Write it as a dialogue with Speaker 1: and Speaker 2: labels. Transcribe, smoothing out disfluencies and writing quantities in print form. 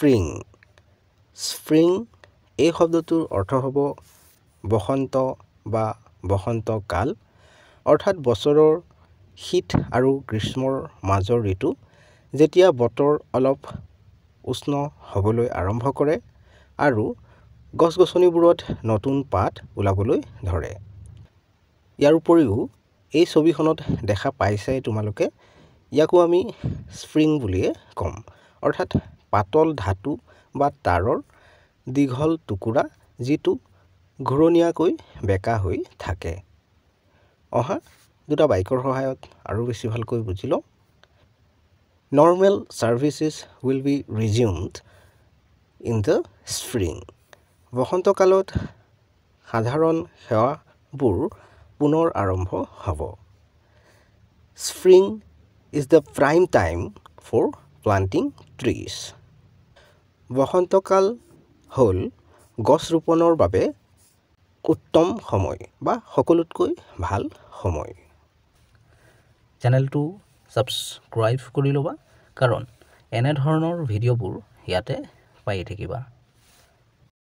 Speaker 1: Spring এই শব্দটোৰ অৰ্থ হ'ব বসন্ত বা বসন্তকাল অৰ্থাৎ বছৰৰ শীত আৰু গ্ৰীষ্মৰ মাজৰ ঋতু যেতিয়া বতৰ অলপ উষ্ণ হ'বলৈ আৰম্ভ কৰে আৰু গছ-গছনিবোৰত নতুন পাত ওলাবলৈ ধৰে। ইয়াৰ উপৰিও এই ছবিখনত দেখা পাইছাই তোমালোকে ইয়াকো আমি স্প্ৰিং বুলিয়ে ক'ম অৰ্থাৎ পাতল ধাতু বা তাঁৰৰ দীঘল টুকুৰা যিটো ঘূৰণীয়াকৈ বেঁকা হৈ থাকে। অহা দুটা বাইকৰ সহায়ত আৰু বেছি ভালকৈ বুজি লওঁ। Normal services will be resumed in the spring. বসন্তকালত সাধাৰণ সেৱাবোৰ পুনৰ আৰম্ভ হ'ব। Spring is the prime time for planting trees. বসন্তকাল হ'ল গছ ৰোপণৰ বাবে উত্তম সময় বা সকলোতকৈ ভাল সময়। চেনেলটো ছাবস্ক্ৰাইব কৰি ল'বা কাৰণ এনে ধৰণৰ ভিডিঅ'বোৰ ইয়াতে পাই থাকিবা।